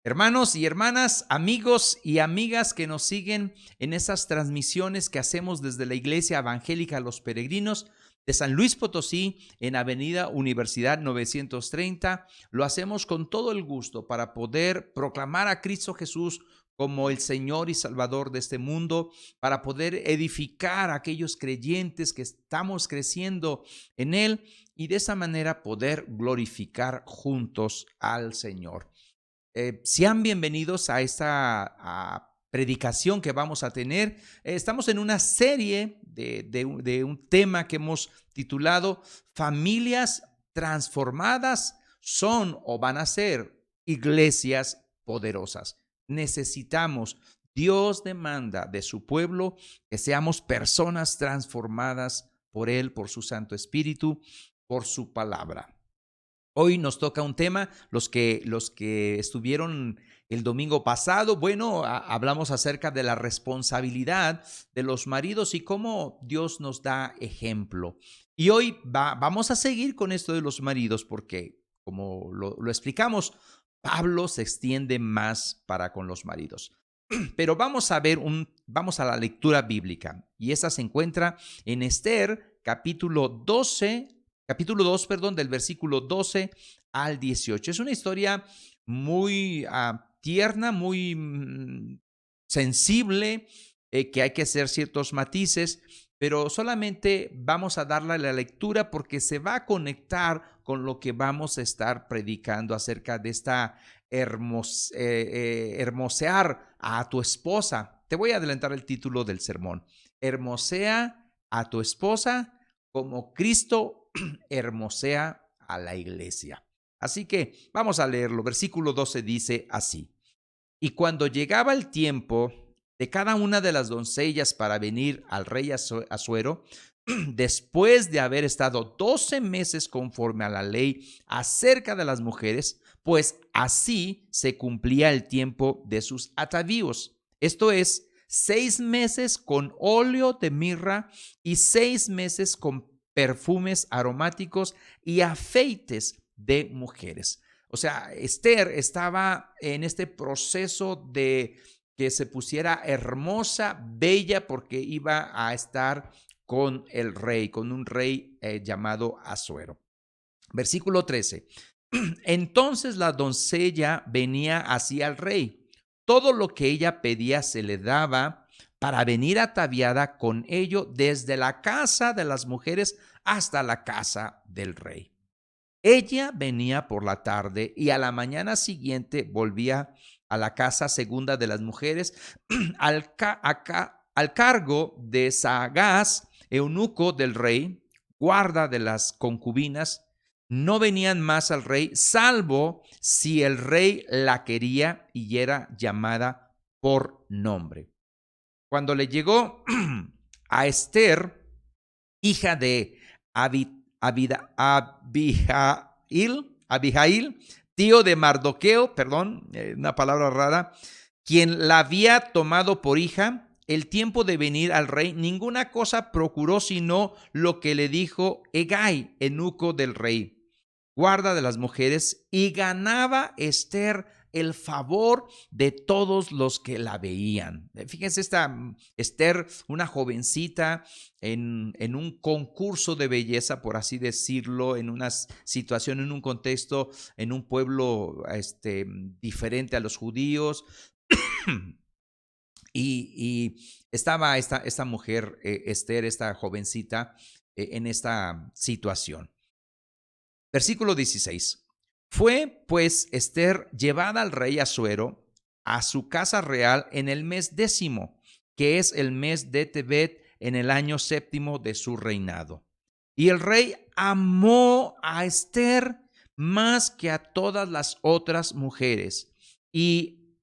Hermanos y hermanas, amigos y amigas que nos siguen en esas transmisiones que hacemos desde la Iglesia Evangélica Los Peregrinos de San Luis Potosí, en Avenida Universidad 930, lo hacemos con todo el gusto para poder proclamar a Cristo Jesús como el Señor y Salvador de este mundo, para poder edificar a aquellos creyentes que estamos creciendo en Él y de esa manera poder glorificar juntos al Señor. Sean bienvenidos a esta predicación que vamos a tener. Estamos en una serie de un tema que hemos titulado Familias transformadas son o van a ser iglesias poderosas. Dios demanda de su pueblo que seamos personas transformadas por Él, por su Santo Espíritu, por su palabra. Hoy nos toca un tema, los que estuvieron el domingo pasado, bueno, hablamos acerca de la responsabilidad de los maridos y cómo Dios nos da ejemplo. Y hoy vamos a seguir con esto de los maridos porque, como lo explicamos, Pablo se extiende más para con los maridos. Pero vamos a la lectura bíblica y esa se encuentra en Esther, capítulo 2, del versículo 12 al 18. Es una historia muy tierna, muy sensible, que hay que hacer ciertos matices, pero solamente vamos a darle la lectura porque se va a conectar con lo que vamos a estar predicando acerca de esta hermosear a tu esposa. Te voy a adelantar el título del sermón. Hermosea a tu esposa como Cristo hermosea a la iglesia. Así que vamos a leerlo. Versículo 12 dice así: y cuando llegaba el tiempo de cada una de las doncellas para venir al rey Asuero, después de haber estado 12 meses conforme a la ley acerca de las mujeres, pues así se cumplía el tiempo de sus atavíos. Esto es, 6 meses con óleo de mirra y 6 meses con perfumes aromáticos y afeites de mujeres. O sea, Esther estaba en este proceso de que se pusiera hermosa, bella, porque iba a estar con el rey, con un rey llamado Asuero. Versículo 13. Entonces la doncella venía hacia el rey. Todo lo que ella pedía se le daba para venir ataviada con ello desde la casa de las mujeres hasta la casa del rey. Ella venía por la tarde y a la mañana siguiente volvía a la casa segunda de las mujeres al cargo de Sagaz, eunuco del rey, guarda de las concubinas. No venían más al rey, salvo si el rey la quería y era llamada por nombre. Cuando le llegó a Esther, hija de Abihail, tío de Mardoqueo, una palabra rara, quien la había tomado por hija, el tiempo de venir al rey, ninguna cosa procuró sino lo que le dijo Hegai, eunuco del rey, guarda de las mujeres, y ganaba Esther el favor de todos los que la veían. Fíjense, esta Esther, una jovencita en un concurso de belleza, por así decirlo, en una situación, en un contexto, en un pueblo diferente a los judíos. Y estaba esta mujer, Esther, esta jovencita, en esta situación. Versículo 16. Fue pues Esther llevada al rey Asuero a su casa real en el mes 10, que es el mes de Tebet, en el año 7 de su reinado. Y el rey amó a Esther más que a todas las otras mujeres, y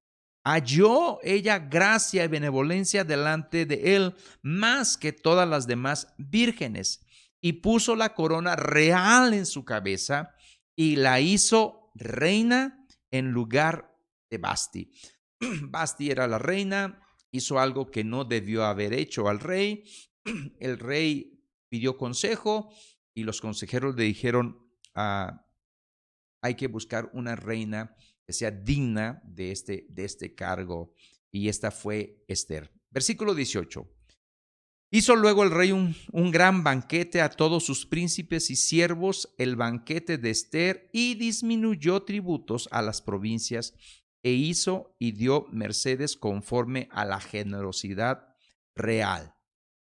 halló ella gracia y benevolencia delante de él más que todas las demás vírgenes, y puso la corona real en su cabeza y la hizo reina en lugar de Basti. Basti era la reina, hizo algo que no debió haber hecho al rey. El rey pidió consejo y los consejeros le dijeron, hay que buscar una reina que sea digna de este cargo. Y esta fue Esther. Versículo 18. Hizo luego el rey un gran banquete a todos sus príncipes y siervos, el banquete de Esther, y disminuyó tributos a las provincias, e hizo y dio mercedes conforme a la generosidad real.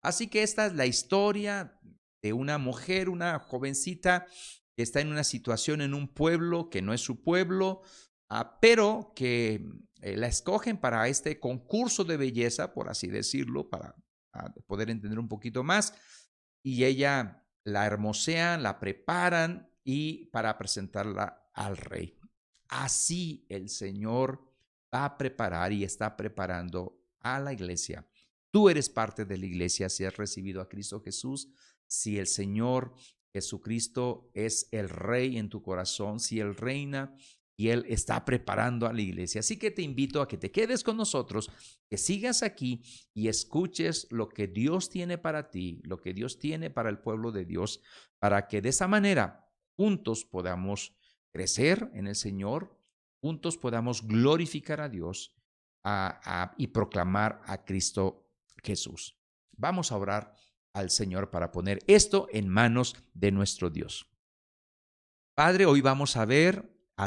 Así que esta es la historia de una mujer, una jovencita que está en una situación en un pueblo que no es su pueblo, pero que la escogen para este concurso de belleza, por así decirlo, para poder entender un poquito más, y ella la hermosean, la preparan y para presentarla al rey. Así el Señor va a preparar y está preparando a la iglesia. Tú eres parte de la iglesia si has recibido a Cristo Jesús, si el Señor Jesucristo es el rey en tu corazón, si Él reina y Él está preparando a la iglesia. Así que te invito a que te quedes con nosotros, que sigas aquí y escuches lo que Dios tiene para ti, lo que Dios tiene para el pueblo de Dios, para que de esa manera juntos podamos crecer en el Señor, juntos podamos glorificar a Dios y proclamar a Cristo Jesús. Vamos a orar al Señor para poner esto en manos de nuestro Dios. Padre, hoy vamos a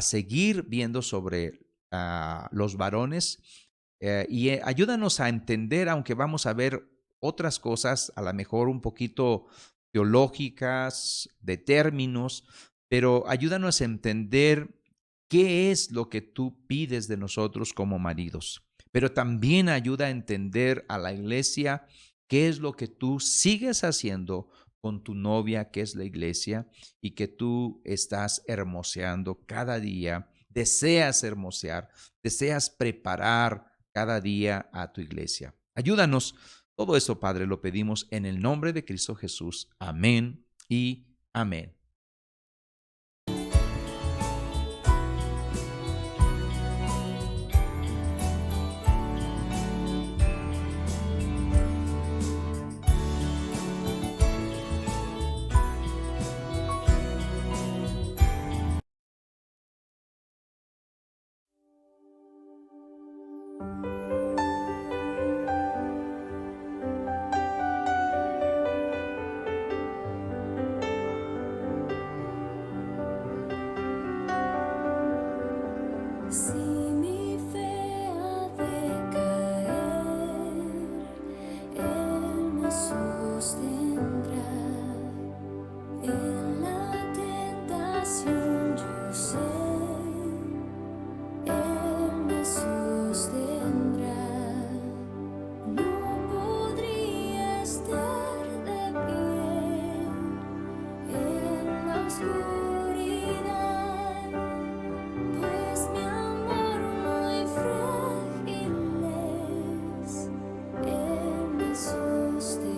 seguir viendo sobre los varones y ayúdanos a entender, aunque vamos a ver otras cosas, a lo mejor un poquito teológicas, de términos, pero ayúdanos a entender qué es lo que tú pides de nosotros como maridos. Pero también ayuda a entender a la iglesia qué es lo que tú sigues haciendo con tu novia, que es la iglesia, y que tú estás hermoseando cada día, deseas hermosear, deseas preparar cada día a tu iglesia. Ayúdanos. Todo eso, Padre, lo pedimos en el nombre de Cristo Jesús. Amén y amén. Si mi fe ha de caer, Él me sostendrá. En la tentación yo sé, Él me sostendrá. No podría estar de pie en la oscuridad. Pues mi amor muy frágil es, Él me sostendrá.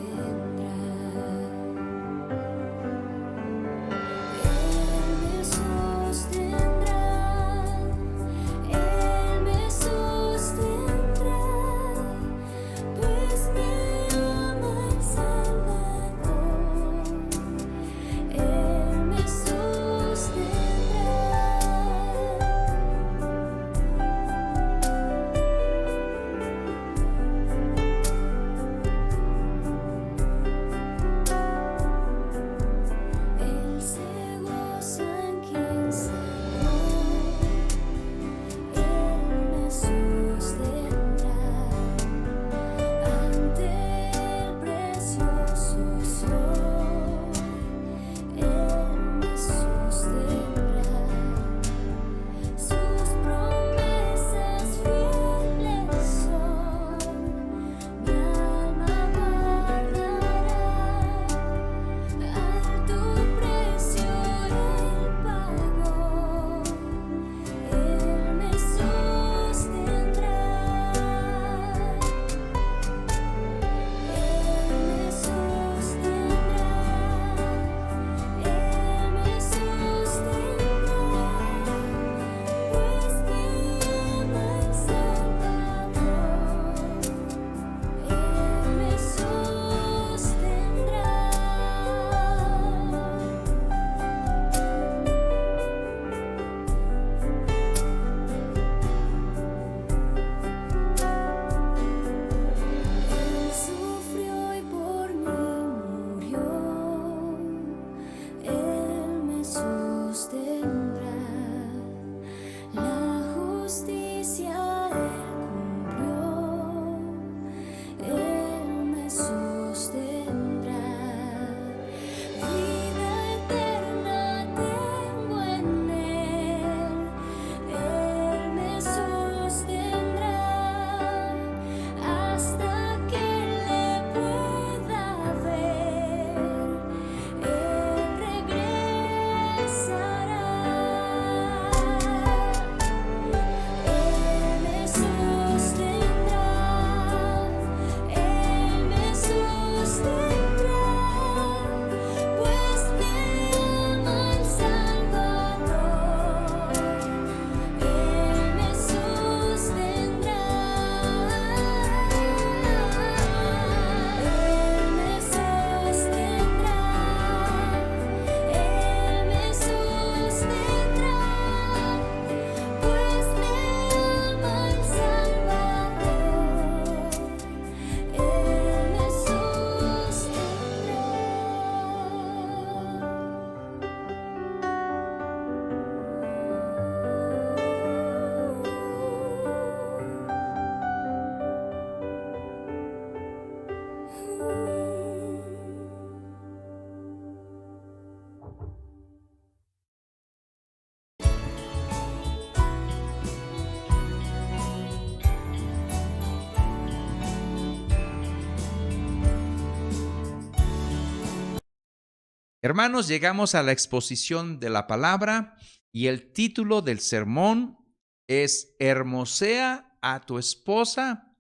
Hermanos, llegamos a la exposición de la palabra y el título del sermón es Hermosea a tu esposa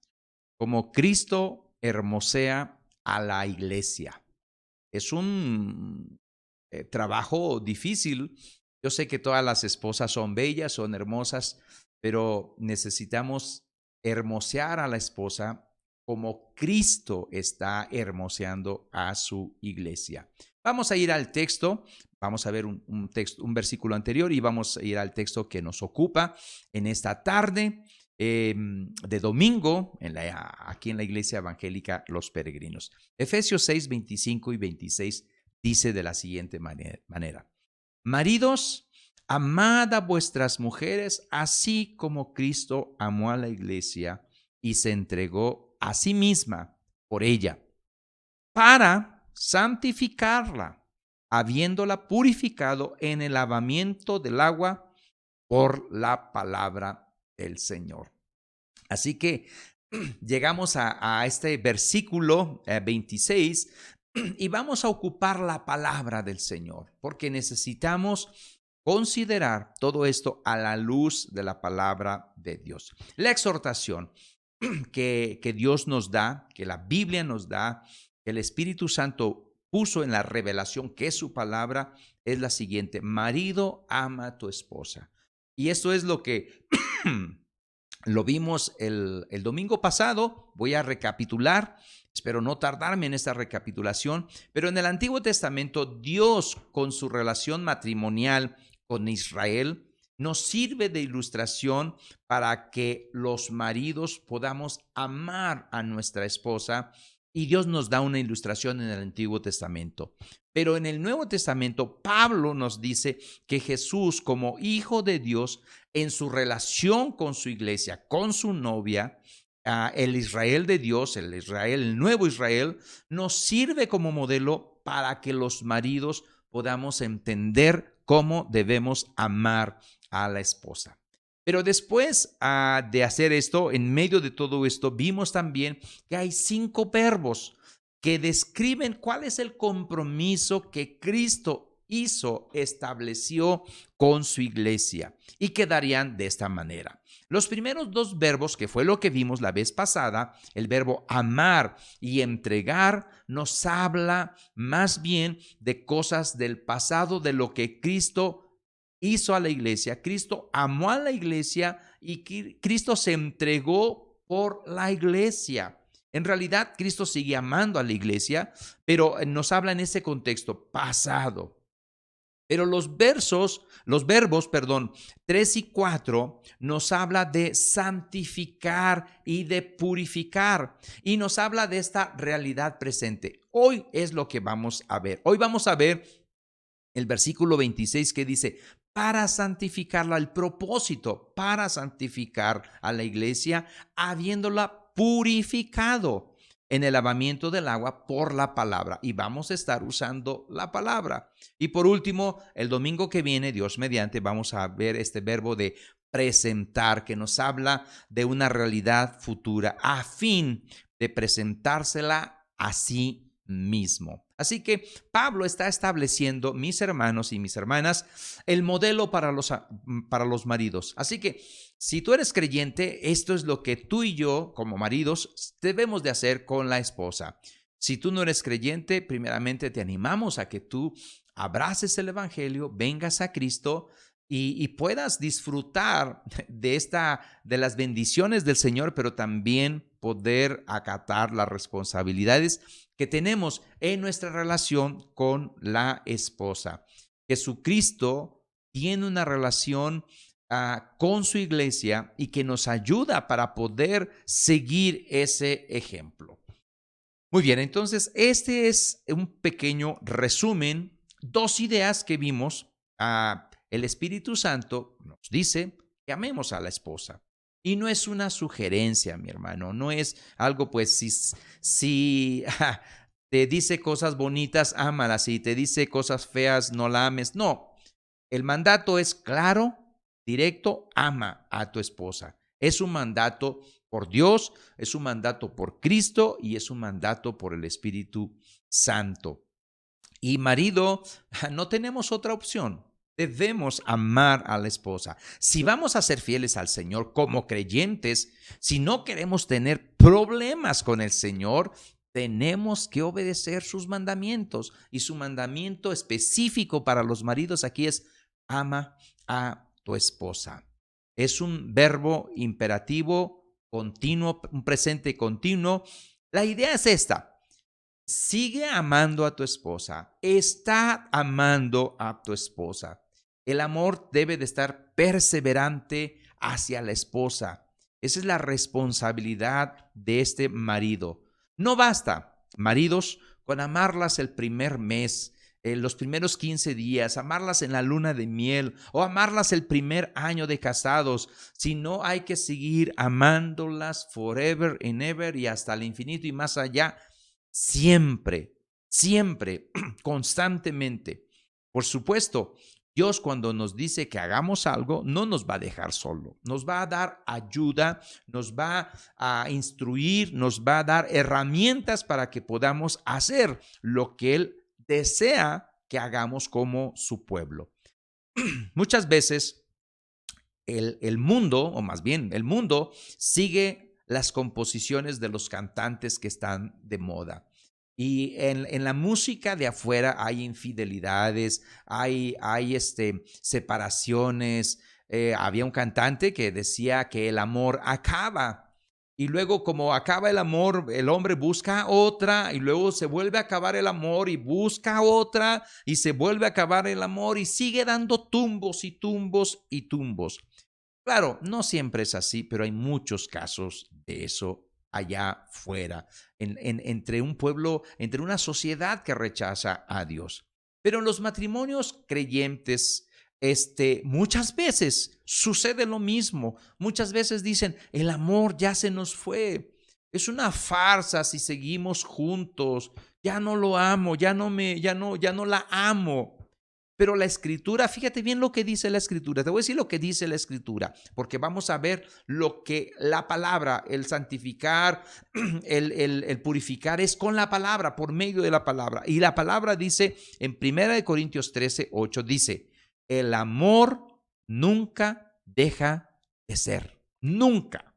como Cristo hermosea a la iglesia. Es un trabajo difícil. Yo sé que todas las esposas son bellas, son hermosas, pero necesitamos hermosear a la esposa como Cristo está hermoseando a su iglesia. Vamos a ir al texto, vamos a ver un versículo anterior y vamos a ir al texto que nos ocupa en esta tarde de domingo aquí en la Iglesia Evangélica Los Peregrinos. Efesios 6, 25 y 26 dice de la siguiente manera: Maridos, amad a vuestras mujeres, así como Cristo amó a la iglesia y se entregó a sí misma por ella, para santificarla, habiéndola purificado en el lavamiento del agua por la palabra del Señor. Así que llegamos a este versículo 26 y vamos a ocupar la palabra del Señor, porque necesitamos considerar todo esto a la luz de la palabra de Dios. La exhortación que Dios nos da, que la Biblia nos da, que el Espíritu Santo puso en la revelación, que es su palabra, es la siguiente: marido, ama a tu esposa. Y esto es lo que lo vimos el domingo pasado. Voy a recapitular. Espero no tardarme en esta recapitulación, pero en el Antiguo Testamento Dios, con su relación matrimonial con Israel, nos sirve de ilustración para que los maridos podamos amar a nuestra esposa, y Dios nos da una ilustración en el Antiguo Testamento. Pero en el Nuevo Testamento, Pablo nos dice que Jesús, como Hijo de Dios, en su relación con su iglesia, con su novia, el Israel de Dios, el nuevo Israel, nos sirve como modelo para que los maridos podamos entender cómo debemos amar a la esposa. Pero después de hacer esto, en medio de todo esto, vimos también que hay 5 verbos que describen cuál es el compromiso que Cristo estableció con su iglesia, y quedarían de esta manera. Los primeros 2 verbos, que fue lo que vimos la vez pasada, el verbo amar y entregar, nos habla más bien de cosas del pasado, de lo que Cristo hizo a la iglesia. Cristo amó a la iglesia y Cristo se entregó por la iglesia. En realidad, Cristo sigue amando a la iglesia, pero nos habla en ese contexto pasado. Pero los verbos 3 y 4 nos habla de santificar y de purificar, y nos habla de esta realidad presente. Hoy es lo que vamos a ver. Hoy vamos a ver el versículo 26 que dice: para santificarla, el propósito para santificar a la iglesia, habiéndola purificado en el lavamiento del agua por la palabra. Y vamos a estar usando la palabra. Y por último, el domingo que viene, Dios mediante, vamos a ver este verbo de presentar, que nos habla de una realidad futura a fin de presentársela a sí mismo. Así que Pablo está estableciendo, mis hermanos y mis hermanas, el modelo para los maridos. Así que si tú eres creyente, esto es lo que tú y yo, como maridos, debemos de hacer con la esposa. Si tú no eres creyente, primeramente te animamos a que tú abraces el evangelio, vengas a Cristo y puedas disfrutar de las bendiciones del Señor, pero también poder acatar las responsabilidades que tenemos en nuestra relación con la esposa. Jesucristo tiene una relación con su iglesia y que nos ayuda para poder seguir ese ejemplo. Muy bien, entonces este es un pequeño resumen, 2 ideas que vimos. El Espíritu Santo nos dice que amemos a la esposa. Y no es una sugerencia, mi hermano, no es algo, pues, si te dice cosas bonitas, ámala, si te dice cosas feas, no la ames. No, el mandato es claro, directo: ama a tu esposa. Es un mandato por Dios, es un mandato por Cristo y es un mandato por el Espíritu Santo. Y marido, no tenemos otra opción. Debemos amar a la esposa. Si vamos a ser fieles al Señor como creyentes, si no queremos tener problemas con el Señor, tenemos que obedecer sus mandamientos. Y su mandamiento específico para los maridos aquí es: ama a tu esposa. Es un verbo imperativo continuo, un presente continuo. La idea es esta: sigue amando a tu esposa, está amando a tu esposa. El amor debe de estar perseverante hacia la esposa. Esa es la responsabilidad de este marido. No basta, maridos, con amarlas el primer mes, los primeros 15 días, amarlas en la luna de miel o amarlas el primer año de casados, sino hay que seguir amándolas forever and ever y hasta el infinito y más allá. Siempre, siempre, constantemente. Por supuesto, Dios cuando nos dice que hagamos algo, no nos va a dejar solo. Nos va a dar ayuda, nos va a instruir, nos va a dar herramientas para que podamos hacer lo que Él desea que hagamos como su pueblo. Muchas veces el mundo, o más bien el mundo, sigue las composiciones de los cantantes que están de moda. Y en la música de afuera hay infidelidades, hay separaciones. Había un cantante que decía que el amor acaba. Y luego, como acaba el amor, el hombre busca otra, y luego se vuelve a acabar el amor y busca otra, y se vuelve a acabar el amor y sigue dando tumbos y tumbos y tumbos. Claro, no siempre es así, pero hay muchos casos de eso allá fuera, entre un pueblo, entre una sociedad que rechaza a Dios. Pero en los matrimonios creyentes, muchas veces sucede lo mismo. Muchas veces dicen: el amor ya se nos fue. Es una farsa si seguimos juntos. Ya no lo amo, ya no la amo. Pero la Escritura, fíjate bien lo que dice la Escritura. Te voy a decir lo que dice la Escritura, porque vamos a ver lo que la palabra, el santificar, el purificar es con la palabra, por medio de la palabra. Y la palabra dice en 1 Corintios 13:8, dice: el amor nunca deja de ser. Nunca.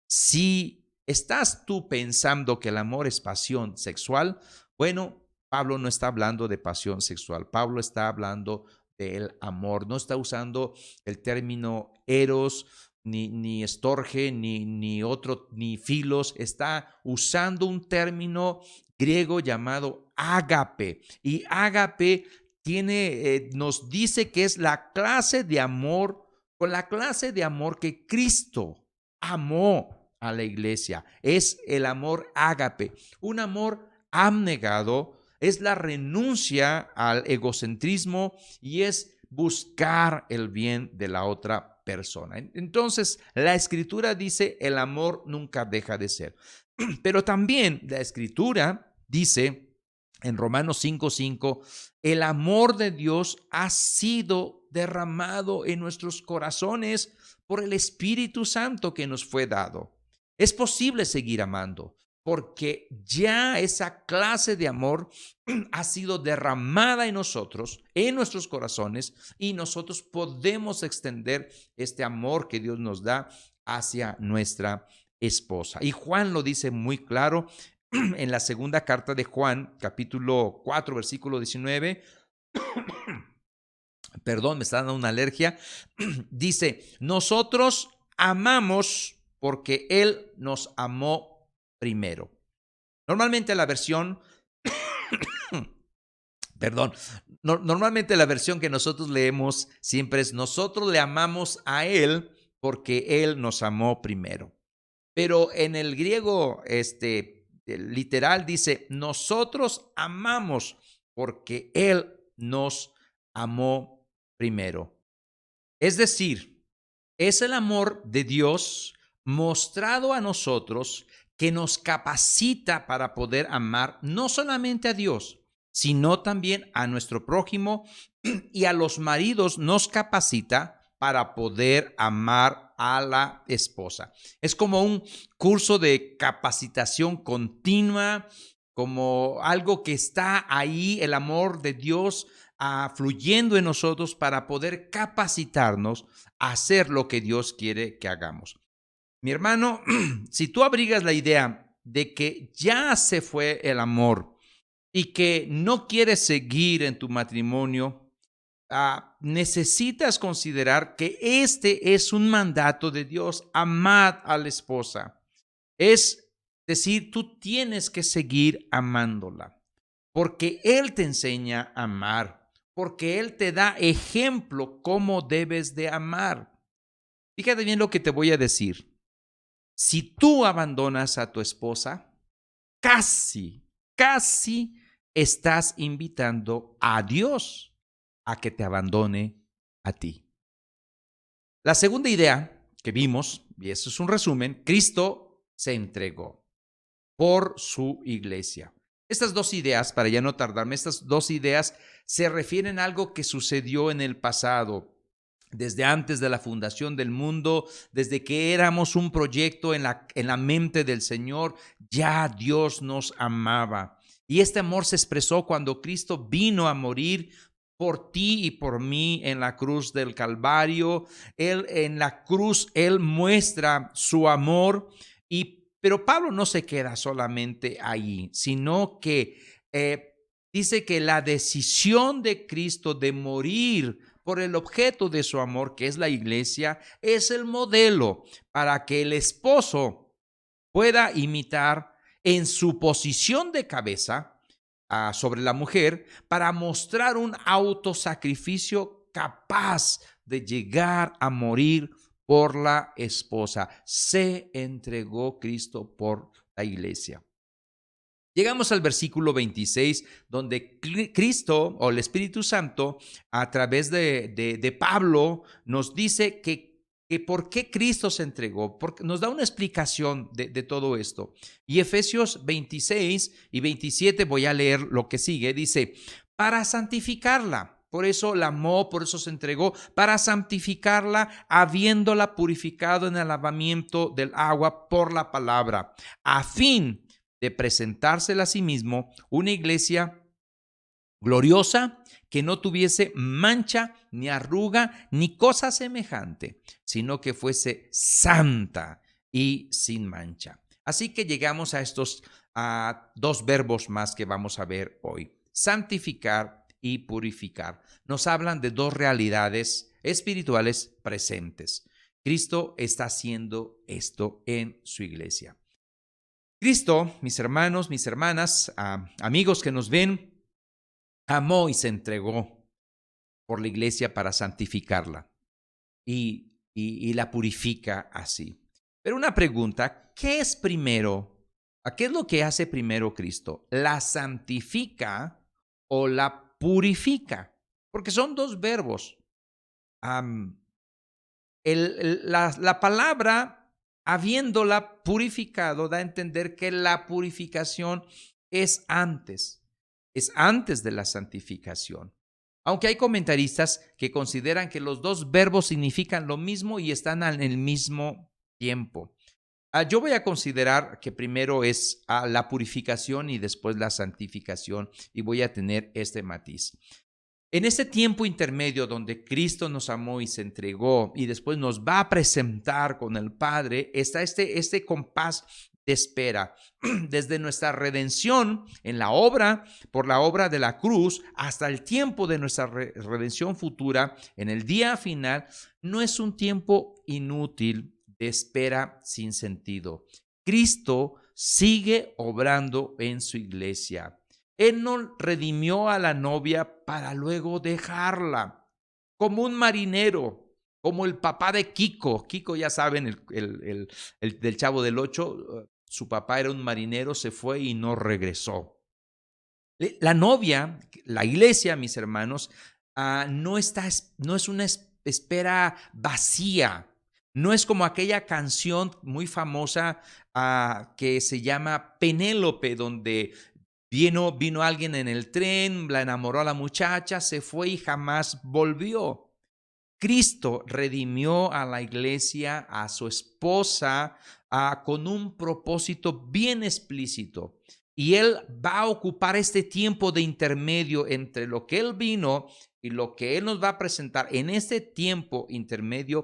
Si estás tú pensando que el amor es pasión sexual, bueno, Pablo no está hablando de pasión sexual. Pablo está hablando del amor. No está usando el término eros, ni estorge, ni filos. Está usando un término griego llamado ágape. Y ágape nos dice que es la clase de amor, con la clase de amor que Cristo amó a la iglesia. Es el amor ágape, un amor abnegado. Es la renuncia al egocentrismo y es buscar el bien de la otra persona. Entonces, la Escritura dice: el amor nunca deja de ser. Pero también la Escritura dice en Romanos 5:5, el amor de Dios ha sido derramado en nuestros corazones por el Espíritu Santo que nos fue dado. Es posible seguir amando, porque ya esa clase de amor ha sido derramada en nosotros, en nuestros corazones, y nosotros podemos extender este amor que Dios nos da hacia nuestra esposa. Y Juan lo dice muy claro en la segunda carta de Juan, capítulo 4, versículo 19. Perdón, me está dando una alergia. Dice: nosotros amamos porque Él nos amó primero. Normalmente la versión, normalmente la versión que nosotros leemos siempre es: nosotros le amamos a Él porque Él nos amó primero. Pero en el griego literal dice: nosotros amamos porque Él nos amó primero. Es decir, es el amor de Dios mostrado a nosotros que nos capacita para poder amar no solamente a Dios, sino también a nuestro prójimo, y a los maridos nos capacita para poder amar a la esposa. Es como un curso de capacitación continua, como algo que está ahí, el amor de Dios fluyendo en nosotros para poder capacitarnos a hacer lo que Dios quiere que hagamos. Mi hermano, si tú abrigas la idea de que ya se fue el amor y que no quieres seguir en tu matrimonio, necesitas considerar que este es un mandato de Dios: amad a la esposa. Es decir, tú tienes que seguir amándola, porque Él te enseña a amar, porque Él te da ejemplo cómo debes de amar. Fíjate bien lo que te voy a decir. Si tú abandonas a tu esposa, casi estás invitando a Dios a que te abandone a ti. La segunda idea que vimos, y eso es un resumen: Cristo se entregó por su iglesia. Estas dos ideas, para ya no tardarme, estas dos ideas se refieren a algo que sucedió en el pasado, desde antes de la fundación del mundo, desde que éramos un proyecto en la mente del Señor. Ya Dios nos amaba. Y este amor se expresó cuando Cristo vino a morir por ti y por mí en la cruz del Calvario. En la cruz, Él muestra su amor. Pero Pablo no se queda solamente ahí, sino que dice que la decisión de Cristo de morir por el objeto de su amor, que es la iglesia, es el modelo para que el esposo pueda imitar en su posición de cabeza sobre la mujer, para mostrar un autosacrificio capaz de llegar a morir por la esposa. Se entregó Cristo por la iglesia. Llegamos al versículo 26, donde Cristo o el Espíritu Santo, a través de Pablo, nos dice que por qué Cristo se entregó, porque nos da una explicación de todo esto. Y Efesios 26 y 27, voy a leer lo que sigue, dice: para santificarla. Por eso la amó, por eso se entregó, para santificarla, habiéndola purificado en el lavamiento del agua por la palabra, a fin de presentársela a sí mismo una iglesia gloriosa, que no tuviese mancha, ni arruga, ni cosa semejante, sino que fuese santa y sin mancha. Así que llegamos a estos dos verbos más que vamos a ver hoy: santificar y purificar. Nos hablan de dos realidades espirituales presentes. Cristo está haciendo esto en su iglesia. Cristo, mis hermanos, mis hermanas, amigos que nos ven, amó y se entregó por la iglesia para santificarla y la purifica así. Pero una pregunta: ¿qué es primero? ¿Qué es lo que hace primero Cristo? ¿La santifica o la purifica? Porque son dos verbos. La palabra habiéndola purificado da a entender que la purificación es antes de la santificación. Aunque hay comentaristas que consideran que los dos verbos significan lo mismo y están en el mismo tiempo. Yo voy a considerar que primero es la purificación y después la santificación, y voy a tener este matiz. En este tiempo intermedio donde Cristo nos amó y se entregó y después nos va a presentar con el Padre, está este compás de espera, desde nuestra redención en la obra, por la obra de la cruz, hasta el tiempo de nuestra redención futura, en el día final. No es un tiempo inútil de espera sin sentido. Cristo sigue obrando en su iglesia. Él no redimió a la novia para luego dejarla, como un marinero, como el papá de Kiko. Kiko, ya saben, el del Chavo del Ocho, su papá era un marinero, se fue y no regresó. La novia, la iglesia, mis hermanos, no es una espera vacía. No es como aquella canción muy famosa que se llama Penélope, donde vino alguien en el tren, la enamoró a la muchacha, se fue y jamás volvió. Cristo redimió a la iglesia, a su esposa, con un propósito bien explícito. Y Él va a ocupar este tiempo de intermedio entre lo que Él vino y lo que Él nos va a presentar. En este tiempo intermedio,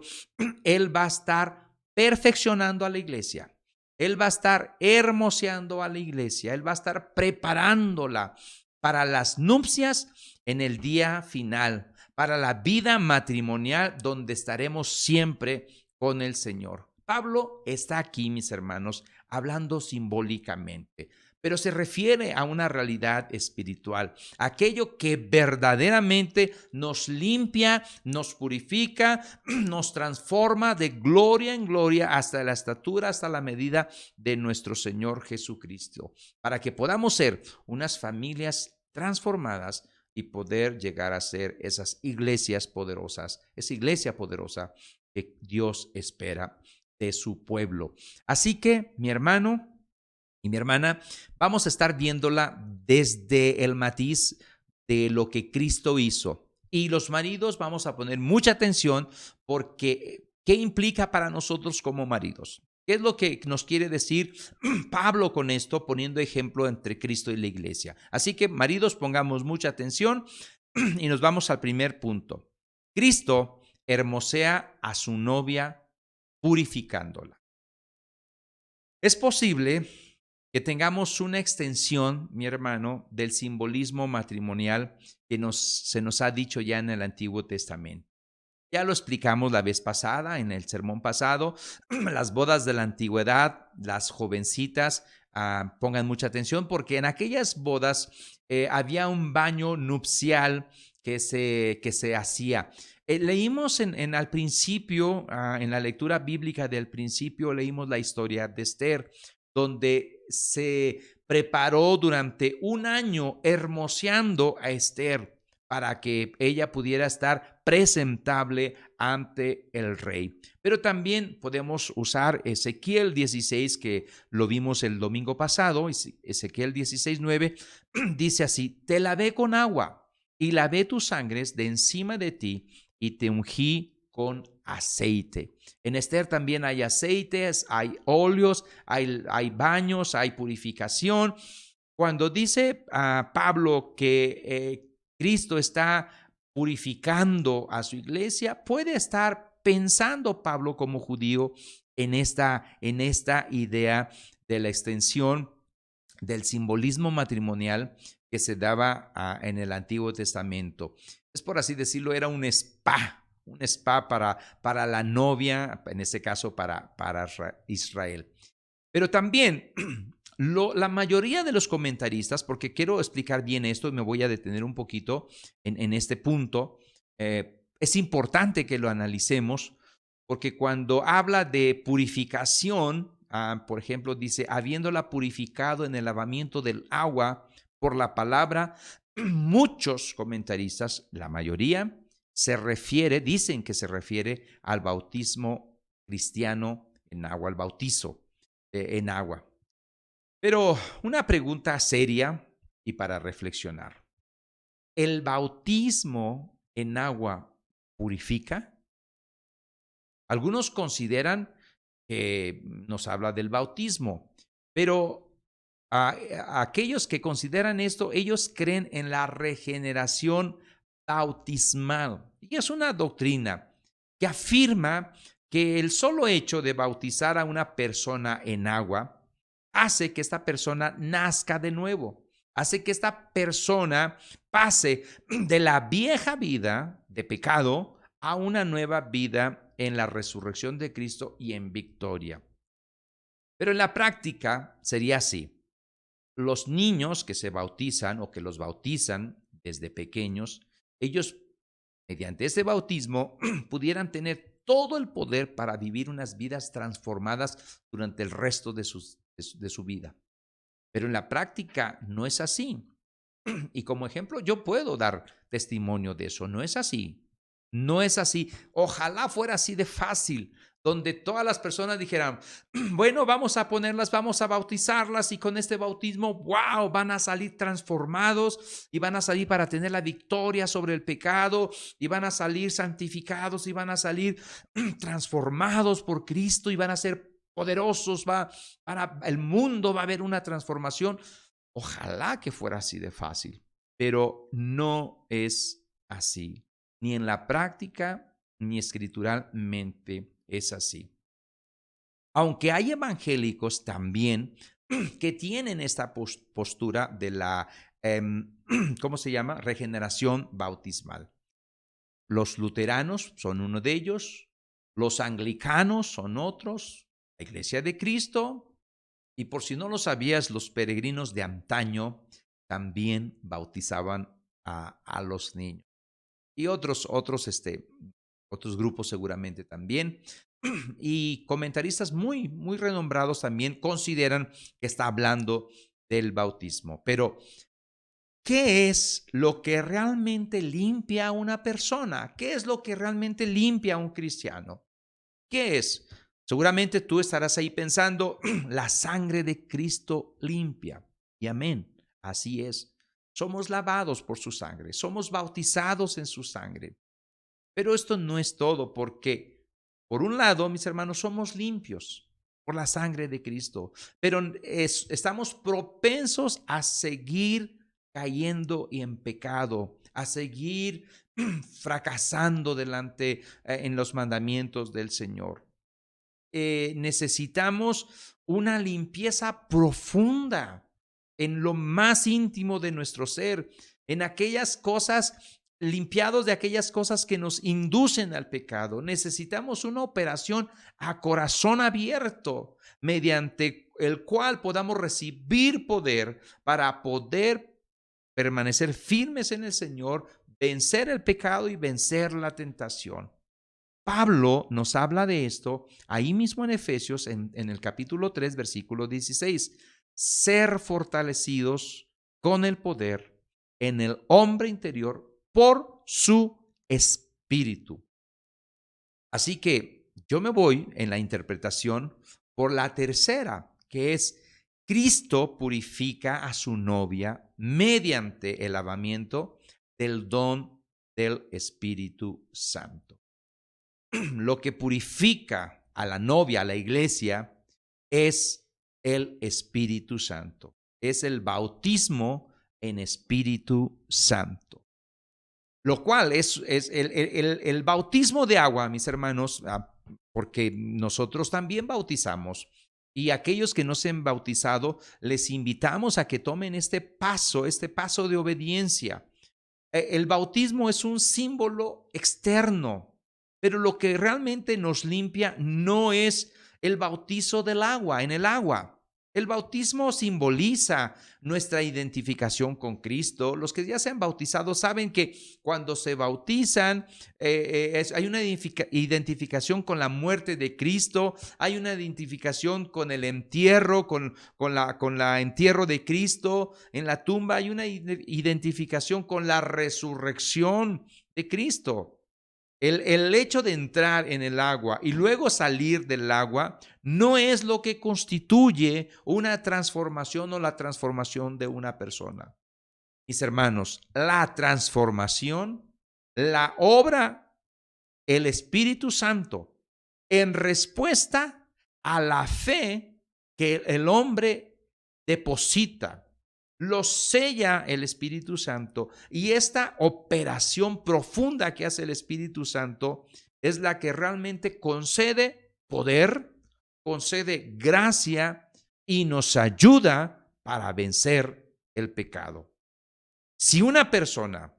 Él va a estar perfeccionando a la iglesia. Él va a estar hermoseando a la iglesia. Él va a estar preparándola para las nupcias en el día final, para la vida matrimonial donde estaremos siempre con el Señor. Pablo está aquí, mis hermanos, hablando simbólicamente, pero se refiere a una realidad espiritual, aquello que verdaderamente nos limpia, nos purifica, nos transforma de gloria en gloria hasta la estatura, hasta la medida de nuestro Señor Jesucristo, para que podamos ser unas familias transformadas y poder llegar a ser esas iglesias poderosas, esa iglesia poderosa que Dios espera de su pueblo. Así que, mi hermano y mi hermana, vamos a estar viéndola desde el matiz de lo que Cristo hizo. Y los maridos vamos a poner mucha atención porque ¿qué implica para nosotros como maridos? ¿Qué es lo que nos quiere decir Pablo con esto, poniendo ejemplo entre Cristo y la iglesia? Así que, maridos, pongamos mucha atención y nos vamos al primer punto. Cristo hermosea a su novia purificándola. Es posible que tengamos una extensión, mi hermano, del simbolismo matrimonial que se nos ha dicho ya en el Antiguo Testamento. Ya lo explicamos la vez pasada, en el sermón pasado, las bodas de la antigüedad, las jovencitas, pongan mucha atención porque en aquellas bodas había un baño nupcial que se hacía. Leímos al principio, en la lectura bíblica del principio, leímos la historia de Esther, donde se preparó durante un año hermoseando a Esther para que ella pudiera estar presentable ante el rey. Pero también podemos usar Ezequiel 16, que lo vimos el domingo pasado. Ezequiel 16:9 dice así: te lavé con agua y lavé tus sangres de encima de ti y te ungí con aceite. En Esther también hay aceites, hay óleos, hay baños, hay purificación. Cuando dice Pablo que Cristo está purificando a su iglesia, puede estar pensando Pablo como judío en esta idea de la extensión del simbolismo matrimonial que se daba en el Antiguo Testamento. Es, por así decirlo, era un spa para la novia, en este caso para Israel. Pero también la mayoría de los comentaristas, porque quiero explicar bien esto y me voy a detener un poquito en este punto, es importante que lo analicemos, porque cuando habla de purificación, por ejemplo, dice, habiéndola purificado en el lavamiento del agua por la palabra, muchos comentaristas, la mayoría, dicen que se refiere al bautismo cristiano en agua, al bautizo en agua. Pero una pregunta seria y para reflexionar. ¿El bautismo en agua purifica? Algunos consideran que nos habla del bautismo, pero aquellos que consideran esto, ellos creen en la regeneración bautismal. Y es una doctrina que afirma que el solo hecho de bautizar a una persona en agua hace que esta persona nazca de nuevo, hace que esta persona pase de la vieja vida de pecado a una nueva vida en la resurrección de Cristo y en victoria. Pero en la práctica sería así. Los niños que se bautizan o que los bautizan desde pequeños, ellos, mediante este bautismo, pudieran tener todo el poder para vivir unas vidas transformadas durante el resto de su vida. Pero en la práctica no es así. Y como ejemplo, yo puedo dar testimonio de eso. No es así. No es así. Ojalá fuera así de fácil, donde todas las personas dijeran, bueno, vamos a ponerlas, vamos a bautizarlas y con este bautismo, wow, van a salir transformados y van a salir para tener la victoria sobre el pecado y van a salir santificados y van a salir transformados por Cristo y van a ser poderosos, el mundo va a haber una transformación. Ojalá que fuera así de fácil, pero no es así. Ni en la práctica, ni escrituralmente es así. Aunque hay evangélicos también que tienen esta postura de la, ¿cómo se llama? Regeneración bautismal. Los luteranos son uno de ellos, los anglicanos son otros, la Iglesia de Cristo, y por si no lo sabías, los peregrinos de antaño también bautizaban a los niños. Y otros grupos seguramente también. Y comentaristas muy renombrados también consideran que está hablando del bautismo. Pero, ¿qué es lo que realmente limpia a una persona? ¿Qué es lo que realmente limpia a un cristiano? ¿Qué es? Seguramente tú estarás ahí pensando, la sangre de Cristo limpia. Y amén, así es. Somos lavados por su sangre, somos bautizados en su sangre. Pero esto no es todo, porque por un lado, mis hermanos, somos limpios por la sangre de Cristo, pero estamos propensos a seguir cayendo en pecado, a seguir fracasando delante en los mandamientos del Señor. Necesitamos una limpieza profunda en lo más íntimo de nuestro ser, en aquellas cosas, limpiados de aquellas cosas que nos inducen al pecado. Necesitamos una operación a corazón abierto, mediante el cual podamos recibir poder para poder permanecer firmes en el Señor, vencer el pecado y vencer la tentación. Pablo nos habla de esto ahí mismo en Efesios, en el capítulo 3, versículo 16. Ser fortalecidos con el poder en el hombre interior por su espíritu. Así que yo me voy en la interpretación por la tercera, que es Cristo purifica a su novia mediante el lavamiento del don del Espíritu Santo. Lo que purifica a la novia, a la iglesia, es el Espíritu Santo. Es el bautismo en Espíritu Santo. Lo cual es el bautismo de agua, mis hermanos, porque nosotros también bautizamos. Y aquellos que no se han bautizado, les invitamos a que tomen este paso de obediencia. El bautismo es un símbolo externo, pero lo que realmente nos limpia no es el bautizo del agua, en el agua. El bautismo simboliza nuestra identificación con Cristo. Los que ya se han bautizado saben que cuando se bautizan hay una identificación con la muerte de Cristo, hay una identificación con el entierro, con la entierro de Cristo en la tumba, hay una identificación con la resurrección de Cristo. El hecho de entrar en el agua y luego salir del agua no es lo que constituye una transformación o la transformación de una persona. Mis hermanos, la transformación, la obra, el Espíritu Santo, en respuesta a la fe que el hombre deposita, lo sella el Espíritu Santo, y esta operación profunda que hace el Espíritu Santo es la que realmente concede poder, concede gracia y nos ayuda para vencer el pecado. Si una persona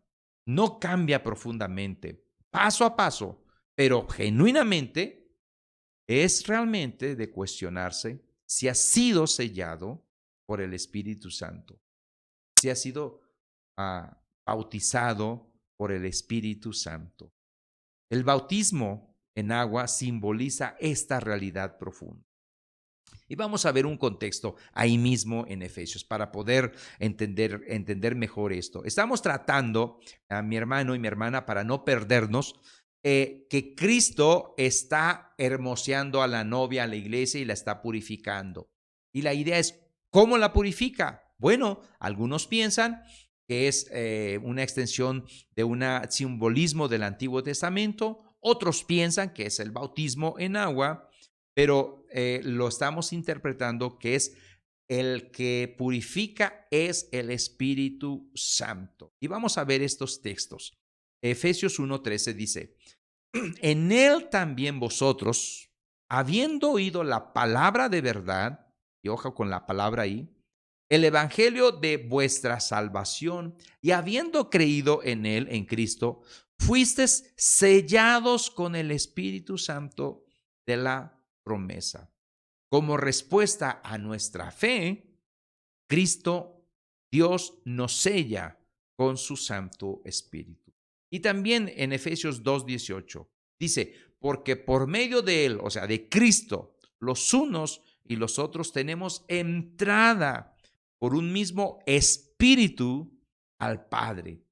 no cambia profundamente, paso a paso, pero genuinamente, es realmente de cuestionarse si ha sido sellado por el Espíritu Santo, si ha sido bautizado por el Espíritu Santo. El bautismo en agua simboliza esta realidad profunda. Y vamos a ver un contexto ahí mismo en Efesios para poder entender mejor esto. Estamos tratando, a mi hermano y mi hermana, para no perdernos, que Cristo está hermoseando a la novia, a la iglesia, y la está purificando. Y la idea es, ¿cómo la purifica? Bueno, algunos piensan que es una extensión de un simbolismo del Antiguo Testamento. Otros piensan que es el bautismo en agua, pero lo estamos interpretando que es el que purifica es el Espíritu Santo. Y vamos a ver estos textos. Efesios 1:13 dice, en él también vosotros, habiendo oído la palabra de verdad, y ojo con la palabra ahí, el evangelio de vuestra salvación, y habiendo creído en él, en Cristo, fuisteis sellados con el Espíritu Santo de la promesa. Como respuesta a nuestra fe, Cristo, Dios nos sella con su Santo Espíritu. Y también en Efesios 2:18 dice, porque por medio de él, o sea, de Cristo, los unos y los otros tenemos entrada por un mismo Espíritu al Padre.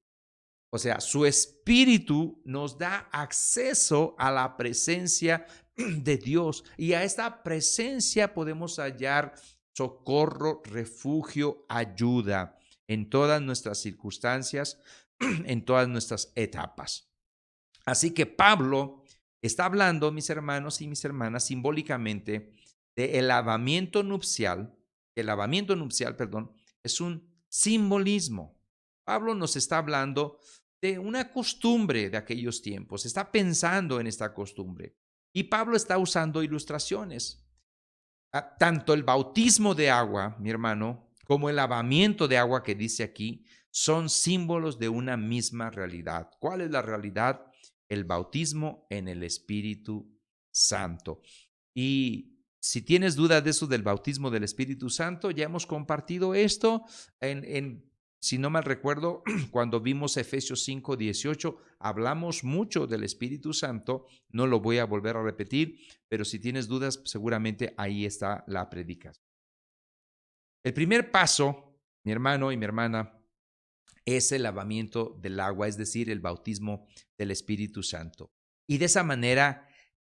O sea, su Espíritu nos da acceso a la presencia de Dios, y a esta presencia podemos hallar socorro, refugio, ayuda en todas nuestras circunstancias, en todas nuestras etapas. Así que Pablo está hablando, mis hermanos y mis hermanas, simbólicamente del lavamiento nupcial. El lavamiento nupcial, perdón, es un simbolismo. Pablo nos está hablando de una costumbre de aquellos tiempos, está pensando en esta costumbre. Y Pablo está usando ilustraciones. Tanto el bautismo de agua, mi hermano, como el lavamiento de agua que dice aquí, son símbolos de una misma realidad. ¿Cuál es la realidad? El bautismo en el Espíritu Santo. Y si tienes dudas de eso del bautismo del Espíritu Santo, ya hemos compartido esto si no mal recuerdo, cuando vimos Efesios 5:18, hablamos mucho del Espíritu Santo. No lo voy a volver a repetir, pero si tienes dudas, seguramente ahí está la predicación. El primer paso, mi hermano y mi hermana, es el lavamiento del agua, es decir, el bautismo del Espíritu Santo. Y de esa manera,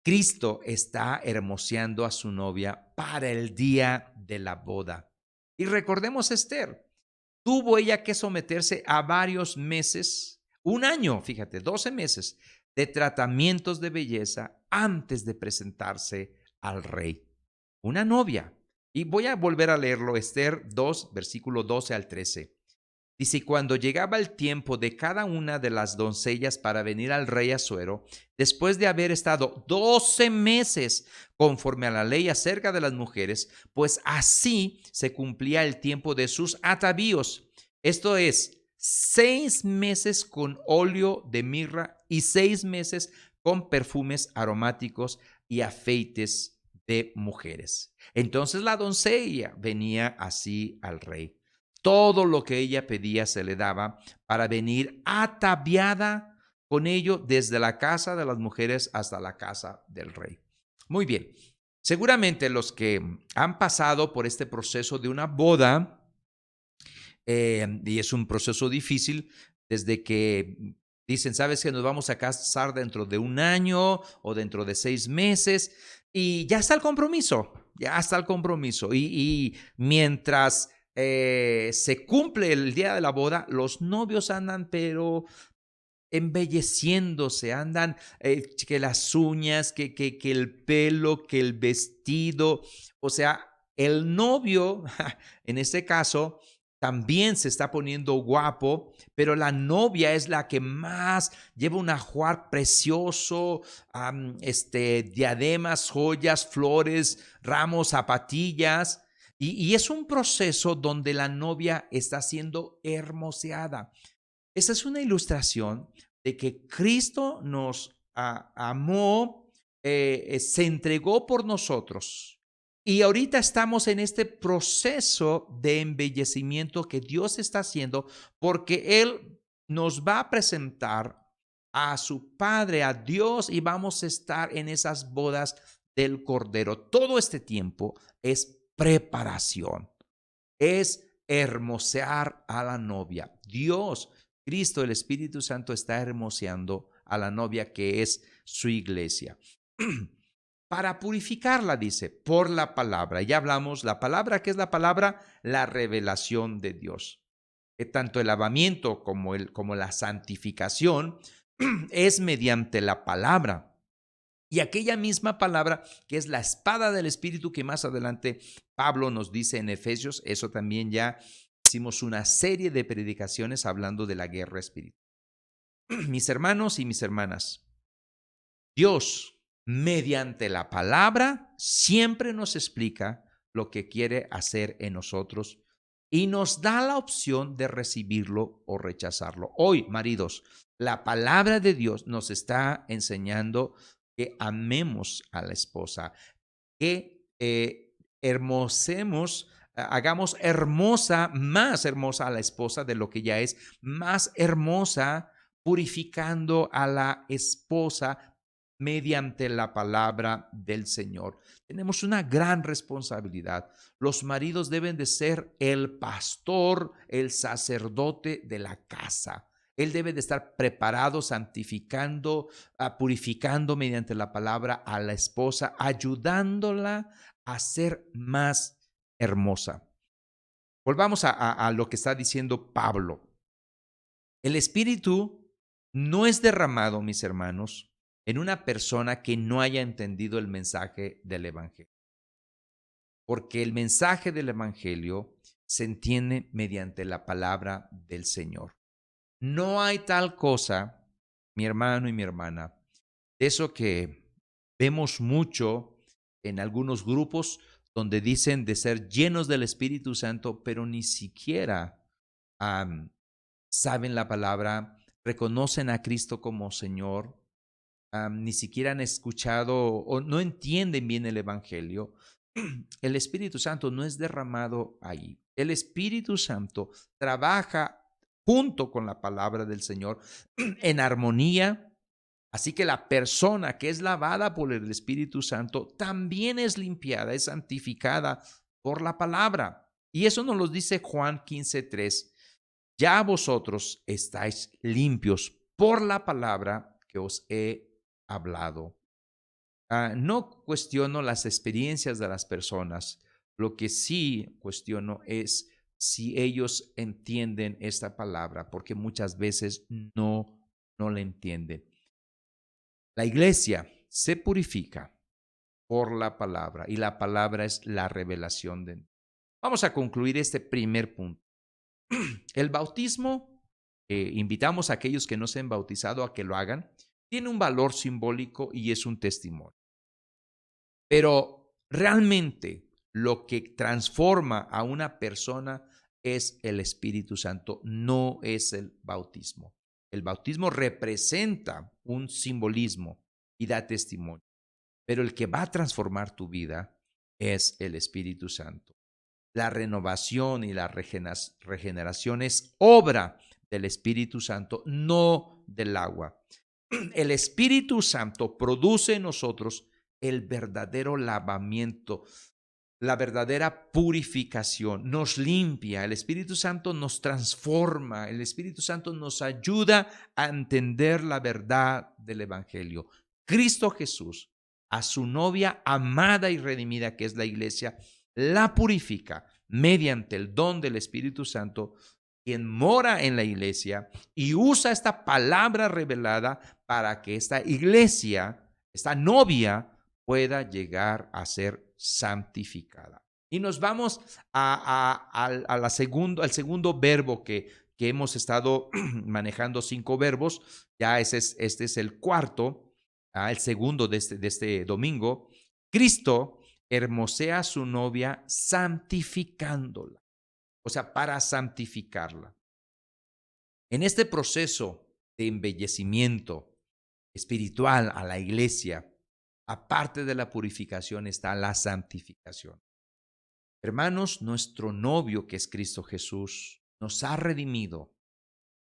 Cristo está hermoseando a su novia para el día de la boda. Y recordemos a Esther. Tuvo ella que someterse a varios meses, un año, fíjate, 12 meses de tratamientos de belleza antes de presentarse al rey. Una novia. Y voy a volver a leerlo, Esther 2, versículo 12 al 13. Dice, y cuando llegaba el tiempo de cada una de las doncellas para venir al rey Asuero, después de haber estado 12 meses conforme a la ley acerca de las mujeres, pues así se cumplía el tiempo de sus atavíos. Esto es, 6 meses con óleo de mirra y 6 meses con perfumes aromáticos y afeites de mujeres. Entonces la doncella venía así al rey. Todo lo que ella pedía se le daba para venir ataviada con ello desde la casa de las mujeres hasta la casa del rey. Muy bien, seguramente los que han pasado por este proceso de una boda, y es un proceso difícil, desde que dicen, ¿sabes que nos vamos a casar dentro de un año o dentro de 6 meses? Y ya está el compromiso, y mientras se cumple el día de la boda, los novios andan pero embelleciéndose, andan que las uñas, que el pelo, que el vestido. O sea, el novio, en este caso, también se está poniendo guapo, pero la novia es la que más lleva un ajuar precioso, diademas, joyas, flores, ramos, zapatillas. Y es un proceso donde la novia está siendo hermoseada. Esa es una ilustración de que Cristo nos amó, se entregó por nosotros. Y ahorita estamos en este proceso de embellecimiento que Dios está haciendo, porque Él nos va a presentar a su Padre, a Dios, y vamos a estar en esas bodas del Cordero. Todo este tiempo es preparación, es hermosear a la novia. Dios, Cristo, el Espíritu Santo está hermoseando a la novia, que es su iglesia. Para purificarla, dice, por la palabra. Ya hablamos, la palabra, ¿qué es la palabra? La revelación de Dios. Tanto el lavamiento como, como la santificación es mediante la palabra. Y aquella misma palabra que es la espada del Espíritu que más adelante Pablo nos dice en Efesios, eso también ya hicimos una serie de predicaciones hablando de la guerra espiritual. Mis hermanos y mis hermanas, Dios, mediante la palabra, siempre nos explica lo que quiere hacer en nosotros y nos da la opción de recibirlo o rechazarlo. Hoy, maridos, la palabra de Dios nos está enseñando que amemos a la esposa, que hermosemos, hagamos hermosa, más hermosa a la esposa de lo que ya es, más hermosa, purificando a la esposa mediante la palabra del Señor. Tenemos una gran responsabilidad. Los maridos deben de ser el pastor, el sacerdote de la casa. Él debe de estar preparado, santificando, purificando mediante la palabra a la esposa, ayudándola a ser más hermosa. Volvamos a lo que está diciendo Pablo. El Espíritu no es derramado, mis hermanos, en una persona que no haya entendido el mensaje del Evangelio. Porque el mensaje del Evangelio se entiende mediante la palabra del Señor. No hay tal cosa, mi hermano y mi hermana, de eso que vemos mucho en algunos grupos donde dicen de ser llenos del Espíritu Santo, pero ni siquiera saben la palabra, reconocen a Cristo como Señor, ni siquiera han escuchado o no entienden bien el Evangelio. El Espíritu Santo no es derramado ahí. El Espíritu Santo trabaja junto con la palabra del Señor en armonía. Así que la persona que es lavada por el Espíritu Santo también es limpiada, es santificada por la palabra. Y eso nos lo dice Juan 15:3. Ya vosotros estáis limpios por la palabra que os he hablado. No cuestiono las experiencias de las personas. Lo que sí cuestiono es si ellos entienden esta palabra, porque muchas veces no la entienden. La iglesia se purifica por la palabra y la palabra es la revelación de Dios. Vamos a concluir este primer punto. El bautismo, invitamos a aquellos que no se han bautizado a que lo hagan, tiene un valor simbólico y es un testimonio. Pero realmente lo que transforma a una persona es el Espíritu Santo, no es el bautismo. El bautismo representa un simbolismo y da testimonio, pero el que va a transformar tu vida es el Espíritu Santo. La renovación y la regeneración es obra del Espíritu Santo, no del agua. El Espíritu Santo produce en nosotros el verdadero lavamiento, la verdadera purificación, nos limpia, el Espíritu Santo nos transforma, el Espíritu Santo nos ayuda a entender la verdad del Evangelio. Cristo Jesús, a su novia amada y redimida que es la iglesia, la purifica mediante el don del Espíritu Santo, quien mora en la iglesia y usa esta palabra revelada para que esta iglesia, esta novia, pueda llegar a ser santificada. Y nos vamos al segundo verbo que hemos estado manejando 5 verbos. Ya este es el cuarto, el segundo de este domingo. Cristo hermosea a su novia santificándola, o sea, para santificarla. En este proceso de embellecimiento espiritual a la iglesia, aparte de la purificación está la santificación. Hermanos, nuestro novio, que es Cristo Jesús, nos ha redimido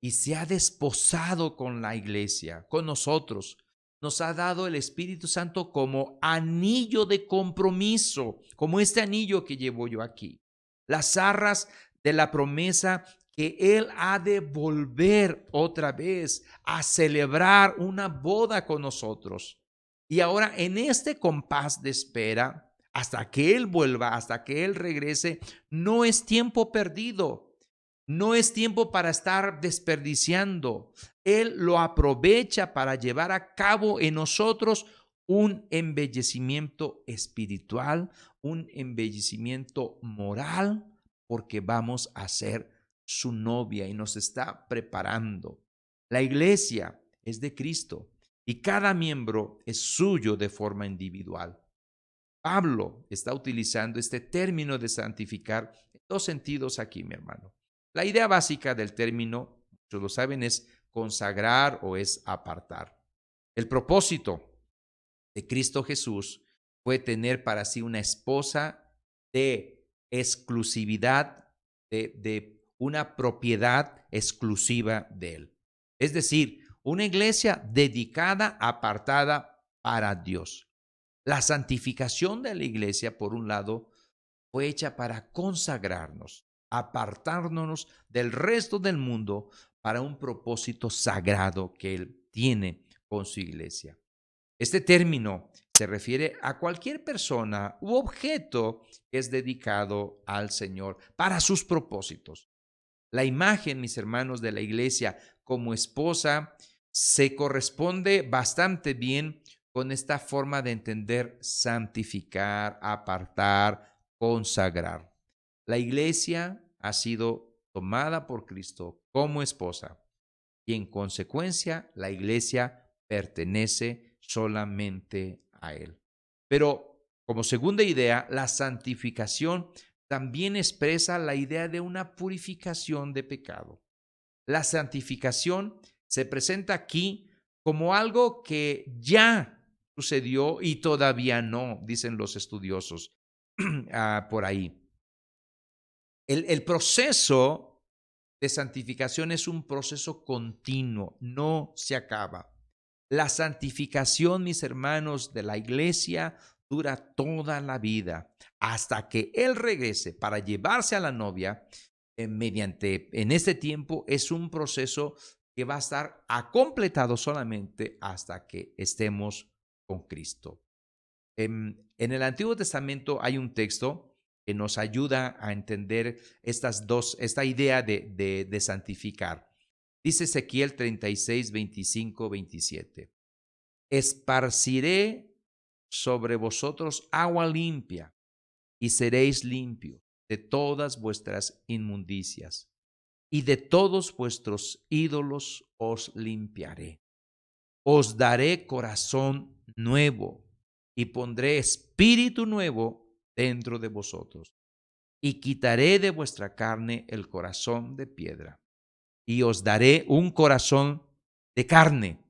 y se ha desposado con la iglesia, con nosotros. Nos ha dado el Espíritu Santo como anillo de compromiso, como este anillo que llevo yo aquí. Las arras de la promesa que Él ha de volver otra vez a celebrar una boda con nosotros. Y ahora en este compás de espera, hasta que Él vuelva, hasta que Él regrese, no es tiempo perdido. No es tiempo para estar desperdiciando. Él lo aprovecha para llevar a cabo en nosotros un embellecimiento espiritual, un embellecimiento moral, porque vamos a ser su novia y nos está preparando. La iglesia es de Cristo y cada miembro es suyo de forma individual. Pablo está utilizando este término de santificar en dos sentidos aquí, mi hermano. La idea básica del término, muchos lo saben, es consagrar o es apartar. El propósito de Cristo Jesús fue tener para sí una esposa de exclusividad, de una propiedad exclusiva de él. Es decir, una iglesia dedicada, apartada para Dios. La santificación de la iglesia, por un lado, fue hecha para consagrarnos, apartarnos del resto del mundo para un propósito sagrado que Él tiene con su iglesia. Este término se refiere a cualquier persona u objeto que es dedicado al Señor para sus propósitos. La imagen, mis hermanos, de la iglesia como esposa se corresponde bastante bien con esta forma de entender santificar, apartar, consagrar. La iglesia ha sido tomada por Cristo como esposa y en consecuencia la iglesia pertenece solamente a Él. Pero como segunda idea, la santificación también expresa la idea de una purificación de pecado. La santificación se presenta aquí como algo que ya sucedió y todavía no, dicen los estudiosos por ahí. El proceso de santificación es un proceso continuo, no se acaba. La santificación, mis hermanos, de la iglesia dura toda la vida hasta que Él regrese para llevarse a la novia. En este tiempo es un proceso que va a estar completado solamente hasta que estemos con Cristo. En el Antiguo Testamento hay un texto que nos ayuda a entender esta idea de santificar. Dice Ezequiel 36, 25, 27. Esparciré sobre vosotros agua limpia y seréis limpios de todas vuestras inmundicias y de todos vuestros ídolos os limpiaré. Os daré corazón nuevo y pondré espíritu nuevo dentro de vosotros y quitaré de vuestra carne el corazón de piedra y os daré un corazón de carne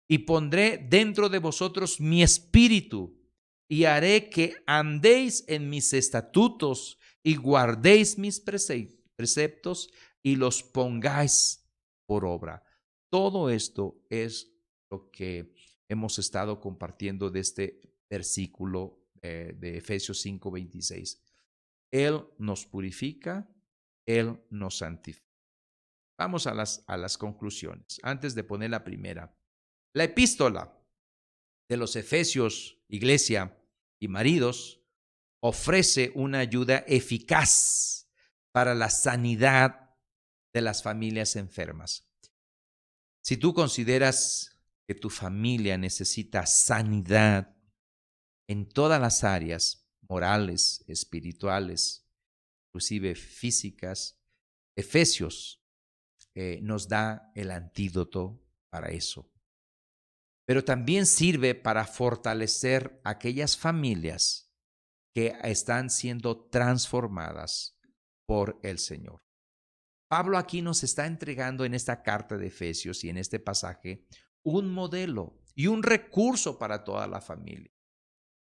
y pondré dentro de vosotros mi espíritu y haré que andéis en mis estatutos y guardéis mis preceptos y los pongáis por obra. Todo esto es lo que hemos estado compartiendo de este versículo de Efesios 5:26. Él nos purifica, Él nos santifica. Vamos a las conclusiones. Antes de poner la primera, la epístola de los Efesios, iglesia y maridos, ofrece una ayuda eficaz para la sanidad de las familias enfermas. Si tú consideras que tu familia necesita sanidad en todas las áreas, morales, espirituales, inclusive físicas, Efesios nos da el antídoto para eso. Pero también sirve para fortalecer aquellas familias que están siendo transformadas por el Señor. Pablo aquí nos está entregando en esta carta de Efesios y en este pasaje un modelo y un recurso para toda la familia.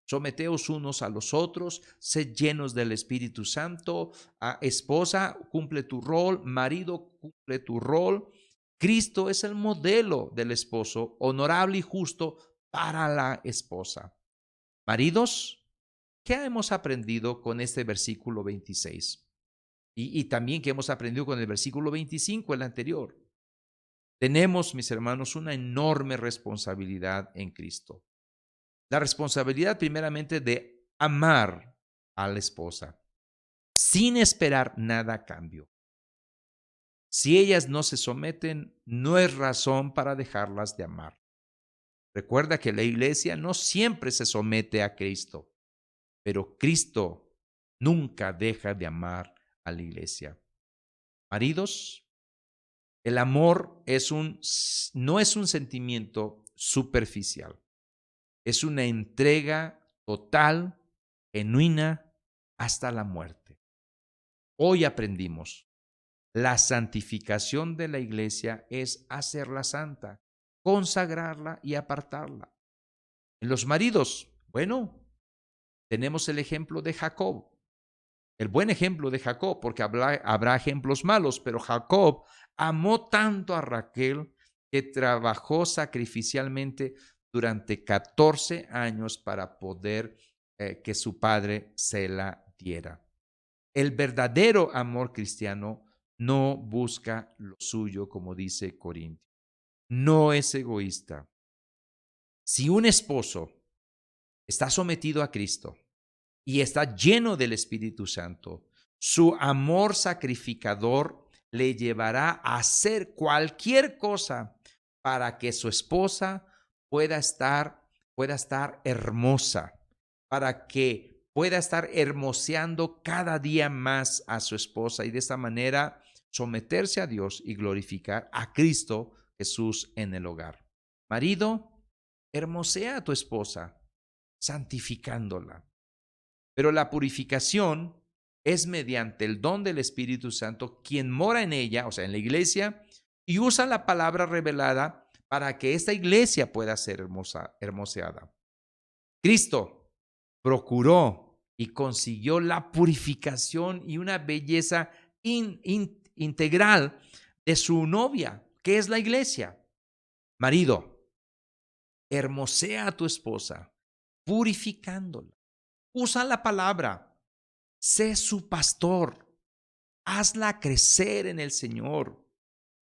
Someteos unos a los otros, sed llenos del Espíritu Santo. Esposa, cumple tu rol. Marido, cumple tu rol. Cristo es el modelo del esposo, honorable y justo para la esposa. Maridos, ¿qué hemos aprendido con este versículo 26? Y también que hemos aprendido con el versículo 25, el anterior. Tenemos, mis hermanos, una enorme responsabilidad en Cristo. La responsabilidad primeramente de amar a la esposa sin esperar nada a cambio. Si ellas no se someten, no es razón para dejarlas de amar. Recuerda que la iglesia no siempre se somete a Cristo, pero Cristo nunca deja de amar a la iglesia. Maridos, el amor no es un sentimiento superficial, es una entrega total, genuina, hasta la muerte. Hoy aprendimos, la santificación de la iglesia es hacerla santa, consagrarla y apartarla. En los maridos, bueno, tenemos el ejemplo de Jacob, el buen ejemplo de Jacob, porque habrá ejemplos malos, pero Jacob amó tanto a Raquel que trabajó sacrificialmente durante 14 años para poder que su padre se la diera. El verdadero amor cristiano no busca lo suyo, como dice Corintios. No es egoísta. Si un esposo está sometido a Cristo y está lleno del Espíritu Santo, su amor sacrificador le llevará a hacer cualquier cosa para que su esposa pueda estar hermosa, para que pueda estar hermoseando cada día más a su esposa y de esta manera someterse a Dios y glorificar a Cristo Jesús en el hogar. Marido, hermosea a tu esposa, santificándola. Pero la purificación es mediante el don del Espíritu Santo, quien mora en ella, o sea, en la iglesia, y usa la palabra revelada para que esta iglesia pueda ser hermoseada. Cristo procuró y consiguió la purificación y una belleza integral de su novia, que es la iglesia. Marido, hermosea a tu esposa, purificándola. Usa la palabra, sé su pastor, hazla crecer en el Señor.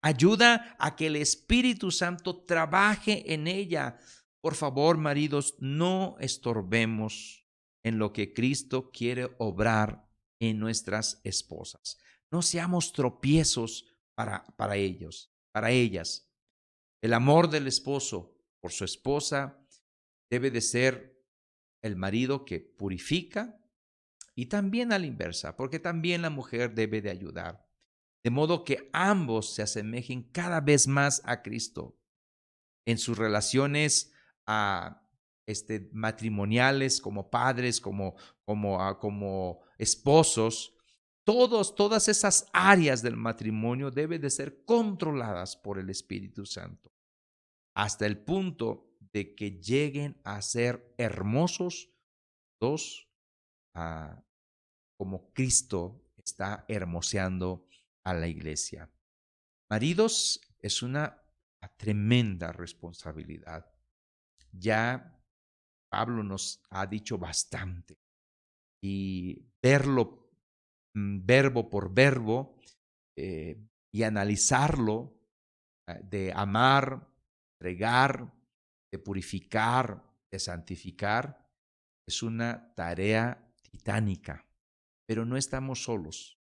Ayuda a que el Espíritu Santo trabaje en ella. Por favor, maridos, no estorbemos en lo que Cristo quiere obrar en nuestras esposas. No seamos tropiezos para ellos, para ellas. El amor del esposo por su esposa debe de ser el marido que purifica y también a la inversa, porque también la mujer debe de ayudar. De modo que ambos se asemejen cada vez más a Cristo en sus relaciones matrimoniales, como padres, como esposos. Todas esas áreas del matrimonio deben de ser controladas por el Espíritu Santo, hasta el punto de que lleguen a ser hermosos dos, como Cristo está hermoseando a la iglesia. Maridos, es una tremenda responsabilidad. Ya Pablo nos ha dicho bastante y verlo verbo por verbo y analizarlo, de amar, entregar, de purificar, de santificar, es una tarea titánica, pero no estamos solos.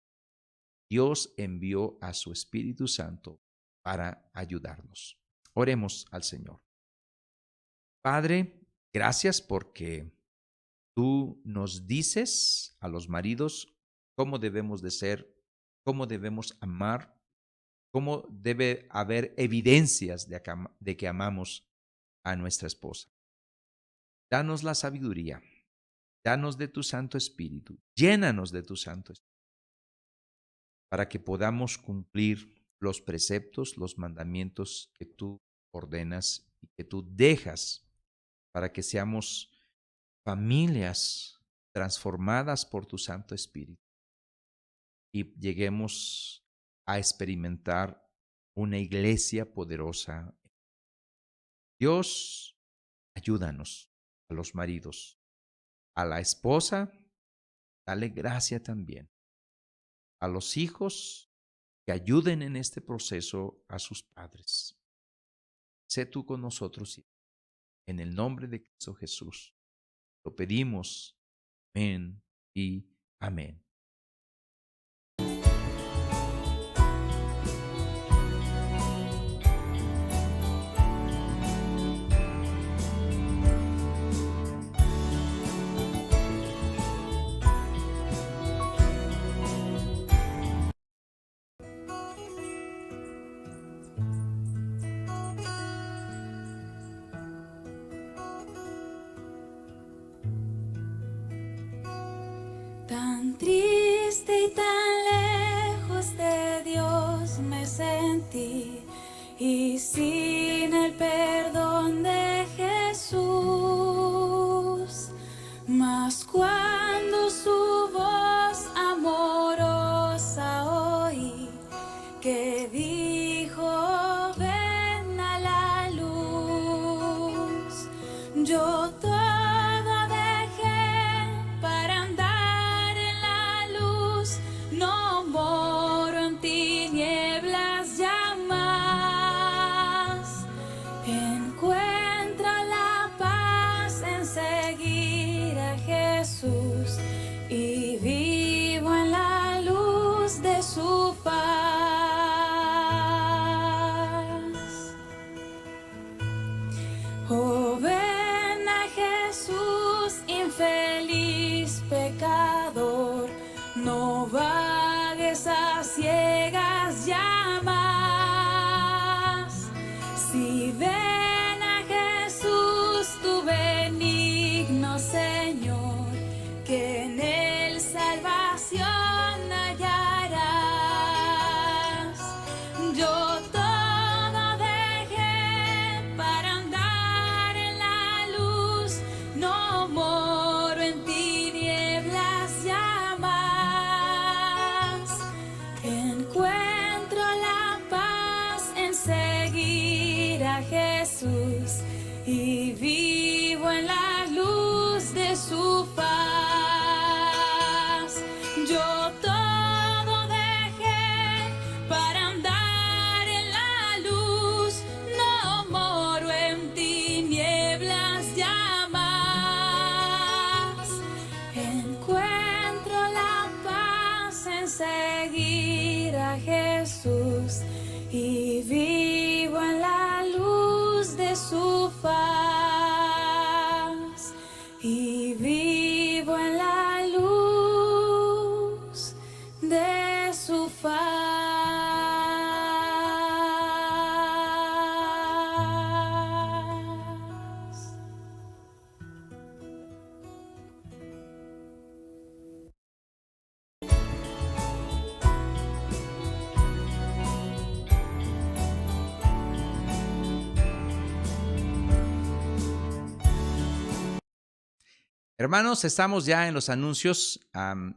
Dios envió a su Espíritu Santo para ayudarnos. Oremos al Señor. Padre, gracias porque tú nos dices a los maridos cómo debemos de ser, cómo debemos amar, cómo debe haber evidencias de que amamos a nuestra esposa. Danos la sabiduría, danos de tu Santo Espíritu, llénanos de tu Santo Espíritu, para que podamos cumplir los preceptos, los mandamientos que tú ordenas y que tú dejas, para que seamos familias transformadas por tu Santo Espíritu y lleguemos a experimentar una iglesia poderosa. Dios, ayúdanos a los maridos, a la esposa, dale gracia también, a los hijos que ayuden en este proceso a sus padres. Sé tú con nosotros, en el nombre de Cristo Jesús. Lo pedimos. Amén y amén. en ti y sin el perdón de Jesús. Mas cuando su voz amorosa oí, que dijo ven a la luz, yo todo dejé para andar en la luz, no moro en tinieblas ya más. Encuentro la paz en seguir a Jesús y vivo en la luz de su paz. Oh, ven a Jesús, infeliz pecador, no vagues a ciegas ya más. Si ven a Jesús, tu benigno Señor, que en él salvación hallarás. Yo todo dejé para andar en la luz, no moro en tinieblas ya más. Encuentro la paz en seguir a Jesús y vivo en la luz de su paz. Yo todo dejé para andar en la luz, no moro en tinieblas ya más. Encuentro la paz en seguir a Jesús y vivo en la luz de su paz. Y vivo en la luz de su faz. Hermanos, estamos ya en los anuncios.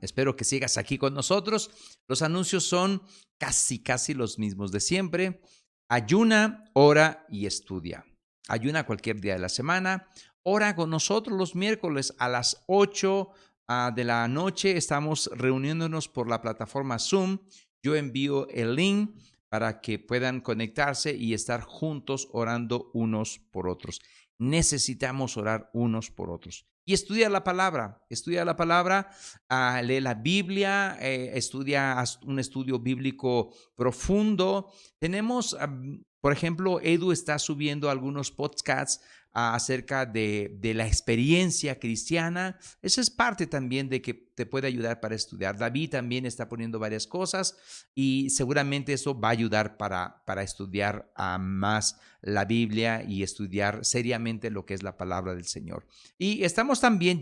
Espero que sigas aquí con nosotros. Los anuncios son casi los mismos de siempre. Ayuna, ora y estudia. Ayuna cualquier día de la semana. Ora con nosotros los miércoles a las 8 de la noche. Estamos reuniéndonos por la plataforma Zoom. Yo envío el link para que puedan conectarse y estar juntos orando unos por otros. Necesitamos orar unos por otros. Y estudia la palabra, lee la Biblia, estudia un estudio bíblico profundo. Tenemos, por ejemplo, Edu está subiendo algunos podcasts acerca de la experiencia cristiana. Eso es parte también de que te puede ayudar para estudiar. David también está poniendo varias cosas y seguramente eso va a ayudar para estudiar más la Biblia y estudiar seriamente lo que es la palabra del Señor. Y estamos también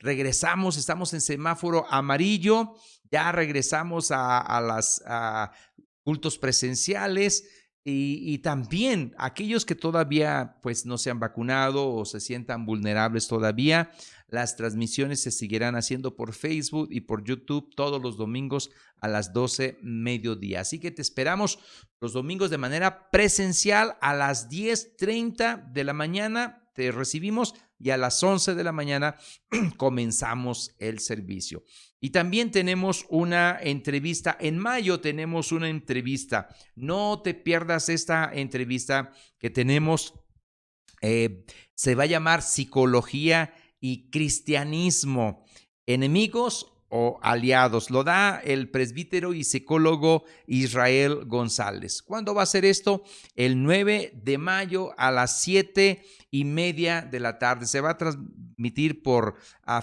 estamos en semáforo amarillo, ya regresamos a las cultos presenciales. Y también aquellos que todavía pues no se han vacunado o se sientan vulnerables todavía, las transmisiones se seguirán haciendo por Facebook y por YouTube todos los domingos a las 12 mediodía. Así que te esperamos los domingos de manera presencial a las 10:30 de la mañana. Te recibimos y a las 11 de la mañana comenzamos el servicio. Y también tenemos una entrevista. En mayo tenemos una entrevista. No te pierdas esta entrevista que tenemos. Se va a llamar Psicología y Cristianismo. ¿Enemigos o aliados? Lo da el presbítero y psicólogo Israel González. ¿Cuándo va a ser esto? El 9 de mayo a las 7:30 de la tarde. Se va a transmitir por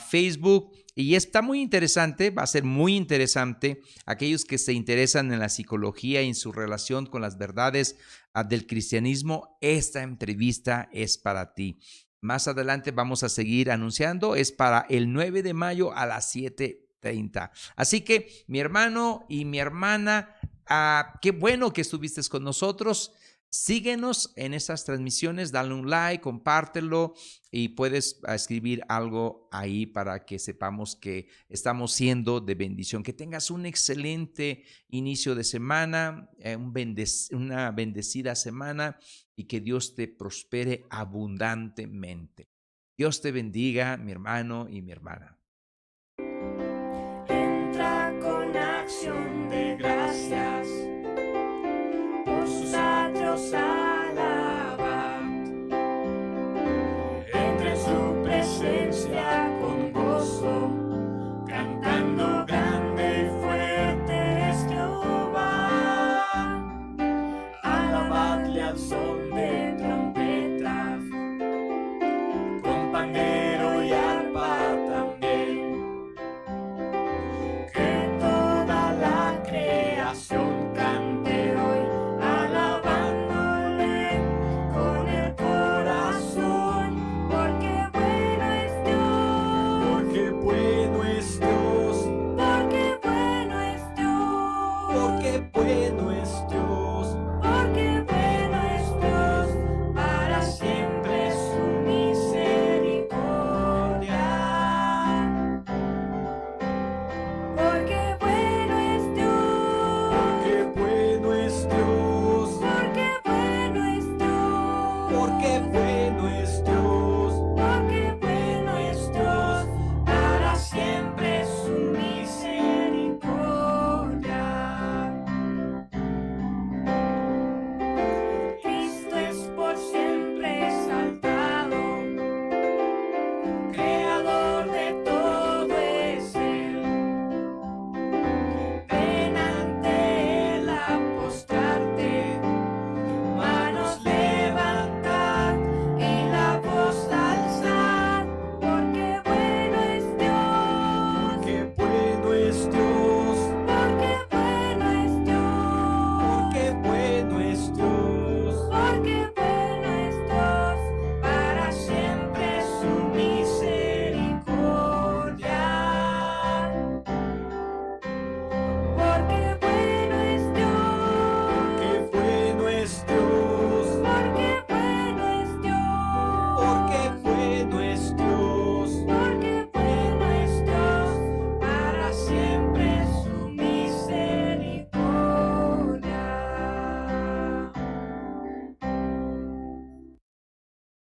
Facebook y está muy interesante, va a ser muy interesante. Aquellos que se interesan en la psicología y en su relación con las verdades del cristianismo, esta entrevista es para ti. Más adelante vamos a seguir anunciando, es para el 9 de mayo a las 7:30. Así que mi hermano y mi hermana, Qué bueno que estuviste con nosotros. Síguenos en esas transmisiones, dale un like, compártelo y puedes escribir algo ahí para que sepamos que estamos siendo de bendición. Que tengas un excelente inicio de semana, una bendecida semana y que Dios te prospere abundantemente. Dios te bendiga, mi hermano y mi hermana. Entra con acción de gracias, por sus atrios alaba. Entra en su presencia con gozo, cantando grande y fuerte es Jehová. Alabadle al son